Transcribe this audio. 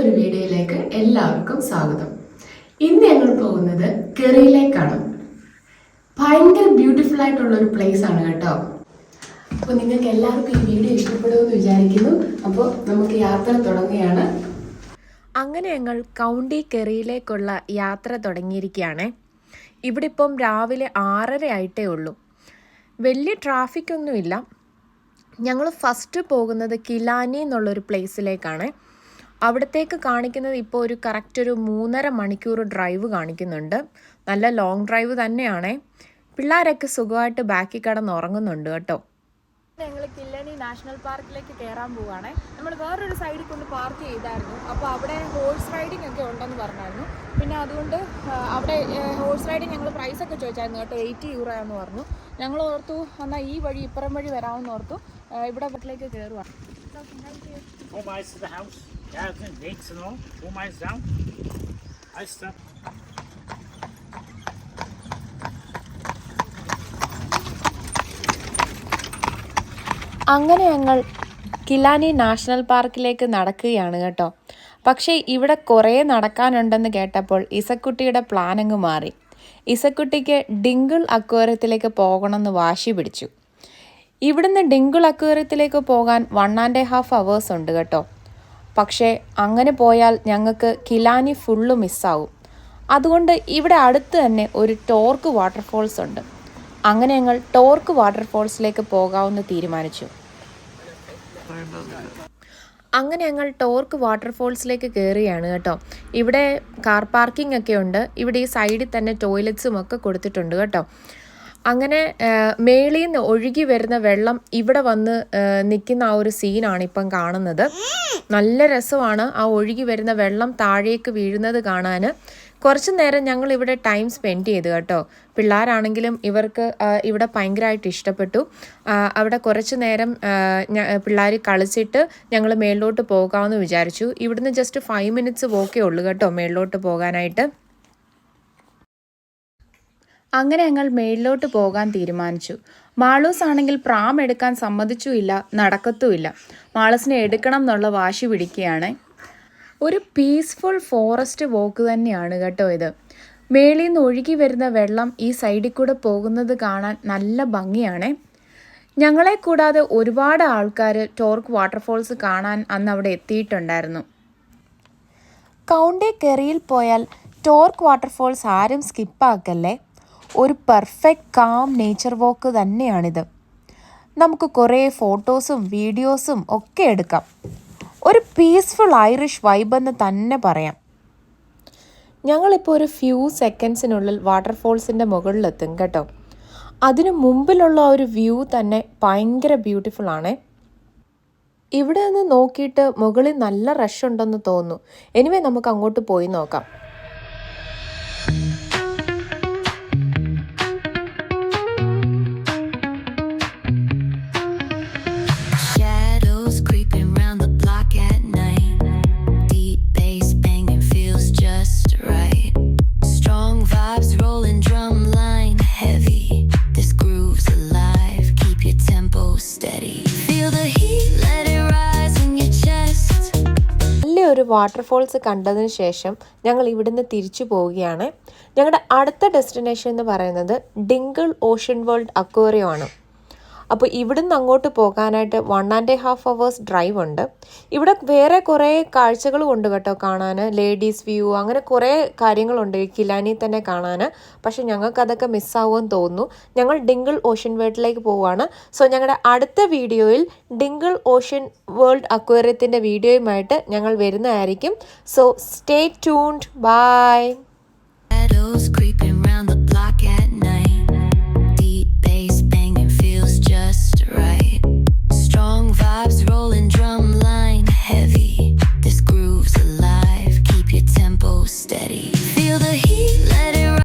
മറ്റൊരു വീഡിയോയിലേക്ക് എല്ലാവർക്കും സ്വാഗതം. ഇന്ന് ഞങ്ങൾ പോകുന്നത് കെറിയിലേക്കാണ്. ഭയങ്കര ബ്യൂട്ടിഫുൾ ആയിട്ടുള്ള ഒരു പ്ലേസ് ആണ് കേട്ടോ. അപ്പോൾ നിങ്ങൾക്ക് എല്ലാവർക്കും ഈ വീഡിയോ ഇഷ്ടപ്പെടുമെന്ന് വിചാരിക്കുന്നു. അപ്പോൾ നമുക്ക് യാത്ര തുടങ്ങുകയാണ്. അങ്ങനെ ഞങ്ങൾ കൗണ്ടി കെറിയിലേക്കുള്ള യാത്ര തുടങ്ങിയിരിക്കുകയാണ്. ഇവിടെ ഇപ്പം രാവിലെ 6:30 ആയിട്ടേ ഉള്ളൂ. വലിയ ട്രാഫിക്കൊന്നുമില്ല. ഞങ്ങൾ ഫസ്റ്റ് പോകുന്നത് കിലാനി എന്നുള്ളൊരു പ്ലേസിലേക്കാണ്. അവിടത്തേക്ക് കാണിക്കുന്നത് ഇപ്പോൾ ഒരു കറക്റ്റ് ഒരു 3.5 മണിക്കൂർ ഡ്രൈവ് കാണിക്കുന്നുണ്ട്. നല്ല ലോങ് ഡ്രൈവ് തന്നെയാണ്. പിള്ളേരൊക്കെ സുഖമായിട്ട് ബാക്കിൽ കിടന്ന് ഉറങ്ങുന്നുണ്ട് കേട്ടോ. ഞങ്ങൾ കിലാനി നാഷണൽ പാർക്കിലേക്ക് കയറാൻ പോവുകയാണ്. നമ്മൾ വേറൊരു സൈഡിൽ കൊണ്ട് പാർക്ക് ചെയ്തായിരുന്നു. അപ്പോൾ അവിടെ ഹോഴ്സ് റൈഡിംഗ് ഒക്കെ ഉണ്ടെന്ന് പറഞ്ഞായിരുന്നു. പിന്നെ അതുകൊണ്ട് അവിടെ ഹോഴ്സ് റൈഡിങ് ഞങ്ങൾ പ്രൈസൊക്കെ ചോദിച്ചായിരുന്നു കേട്ടോ. 80 euro എന്ന് പറഞ്ഞു. ഞങ്ങൾ ഓർത്തു എന്നാൽ ഈ വഴി ഇപ്പുറം വഴി വരാമെന്ന് ഓർത്തു. ഇവിടെ വീട്ടിലേക്ക് കയറുക. അങ്ങനെ ഞങ്ങൾ കിലാനി നാഷണൽ പാർക്കിലേക്ക് നടക്കുകയാണ് കേട്ടോ. പക്ഷേ ഇവിടെ കുറേ നടക്കാനുണ്ടെന്ന് കേട്ടപ്പോൾ ഇസക്കുട്ടിയുടെ പ്ലാൻ അങ്ങ് മാറി. ഇസക്കുട്ടിക്ക് ഡിങ്കിൾ അക്വേറിയത്തിലേക്ക് പോകണമെന്ന് വാശി പിടിച്ചു. ഇവിടുന്ന് ഡിങ്കിൾ അക്വേറിയത്തിലേക്ക് പോകാൻ 1.5 hours ഉണ്ട് കേട്ടോ. പക്ഷേ അങ്ങനെ പോയാൽ ഞങ്ങൾക്ക് കിലാനി ഫുള്ള് മിസ്സാവും. അതുകൊണ്ട് ഇവിടെ അടുത്ത് തന്നെ ഒരു ടോർക്ക് വാട്ടർഫോൾസ് ഉണ്ട്. അങ്ങനെ ഞങ്ങൾ ടോർക്ക് വാട്ടർഫോൾസിലേക്ക് പോകാമെന്ന് തീരുമാനിച്ചു. അങ്ങനെ ഞങ്ങൾ ടോർക്ക് വാട്ടർഫോൾസിലേക്ക് കയറുകയാണ് കേട്ടോ. ഇവിടെ കാർ പാർക്കിംഗ് ഒക്കെ ഉണ്ട്. ഇവിടെ ഈ സൈഡിൽ തന്നെ ടോയ്ലറ്റ്സും ഒക്കെ കൊടുത്തിട്ടുണ്ട് കേട്ടോ. അങ്ങനെ മേളിൽ നിന്ന് ഒഴുകി വരുന്ന വെള്ളം ഇവിടെ വന്ന് നിൽക്കുന്ന ആ ഒരു സീനാണ് ഇപ്പം കാണുന്നത്. നല്ല രസമാണ് ആ ഒഴുകി വരുന്ന വെള്ളം താഴേക്ക് വീഴുന്നത് കാണാൻ. കുറച്ച് നേരം ഞങ്ങൾ ഇവിടെ ടൈം സ്പെൻഡ് ചെയ്തു കേട്ടോ. പിള്ളേരാണെങ്കിലും ഇവർക്ക് ഇവിടെ ഭയങ്കരമായിട്ട് ഇഷ്ടപ്പെട്ടു. അവിടെ കുറച്ച് നേരം പിള്ളേർ കളിച്ചിട്ട് ഞങ്ങൾ മേളിലോട്ട് പോകാമെന്ന് വിചാരിച്ചു. ഇവിടുന്ന് ജസ്റ്റ് 5 minutes വോക്കേ ഉള്ളൂ കേട്ടോ മേളിലോട്ട് പോകാനായിട്ട്. അങ്ങനെ ഞങ്ങൾ മേളിലോട്ട് പോകാൻ തീരുമാനിച്ചു. മാളൂസ് ആണെങ്കിൽ പ്രാം എടുക്കാൻ സമ്മതിച്ചുമില്ല, നടക്കത്തുമില്ല. മാളൂസിനെ എടുക്കണം എന്നുള്ള വാശി പിടിക്കുകയാണ്. ഒരു പീസ്ഫുൾ ഫോറസ്റ്റ് വോക്ക് തന്നെയാണ് കേട്ടോ ഇത്. മേളിൽ നിന്ന് ഒഴുകി വരുന്ന വെള്ളം ഈ സൈഡിൽ കൂടെ പോകുന്നത് കാണാൻ നല്ല ഭംഗിയാണ്. ഞങ്ങളെ കൂടാതെ ഒരുപാട് ആൾക്കാർ ടോർക്ക് വാട്ടർഫോൾസ് കാണാൻ അന്ന് അവിടെ എത്തിയിട്ടുണ്ടായിരുന്നു. കൗണ്ടി കെറിയിൽ പോയാൽ ടോർക്ക് വാട്ടർഫോൾസ് ആരും സ്കിപ്പാക്കല്ലേ. ഒരു പെർഫെക്റ്റ് കാം നേച്ചർ വോക്ക് തന്നെയാണിത്. നമുക്ക് കുറേ ഫോട്ടോസും വീഡിയോസും ഒക്കെ എടുക്കാം. ഒരു പീസ്ഫുൾ ഐറിഷ് വൈബ് എന്ന് തന്നെ പറയാം. ഞങ്ങളിപ്പോൾ ഒരു ഫ്യൂ സെക്കൻഡ്സിനുള്ളിൽ വാട്ടർഫോൾസിൻ്റെ മുകളിലെത്തും കേട്ടോ. അതിനു മുമ്പിലുള്ള ഒരു വ്യൂ തന്നെ ഭയങ്കര ബ്യൂട്ടിഫുൾ ആണ്. ഇവിടെ നിന്ന് നോക്കിയിട്ട് മുകളിൽ നല്ല റഷ് ഉണ്ടെന്ന് തോന്നുന്നു. എനിവേ നമുക്ക് അങ്ങോട്ട് പോയി നോക്കാം. ഒരു വാട്ടർഫോൾസ് കണ്ടതിന് ശേഷം ഞങ്ങൾ ഇവിടുന്ന് തിരിച്ചു പോവുകയാണ്. ഞങ്ങളുടെ അടുത്ത ഡെസ്റ്റിനേഷൻ എന്ന് പറയുന്നത് ഡിങ്കിൾ ഓഷ്യൻ വേൾഡ് അക്വേറിയം ആണ്. അപ്പോൾ ഇവിടുന്ന് അങ്ങോട്ട് പോകാനായിട്ട് 1.5 hours ഡ്രൈവ് ഉണ്ട്. ഇവിടെ വേറെ കുറേ കാഴ്ചകളും ഉണ്ട് കേട്ടോ കാണാൻ. ലേഡീസ് വ്യൂ അങ്ങനെ കുറേ കാര്യങ്ങളുണ്ട് കിലാനി തന്നെ കാണാൻ. പക്ഷെ ഞങ്ങൾക്ക് അതൊക്കെ മിസ്സാവുമെന്ന് തോന്നുന്നു. ഞങ്ങൾ ഡിങ്കിൾ ഓഷ്യൻ വേൾഡിലേക്ക് പോവുകയാണ്. സോ ഞങ്ങളുടെ അടുത്ത വീഡിയോയിൽ ഡിങ്കിൾ ഓഷ്യൻ വേൾഡ് അക്വേറിയത്തിൻ്റെ വീഡിയോയുമായിട്ട് ഞങ്ങൾ വരുന്നതായിരിക്കും. So stay tuned. ബൈ.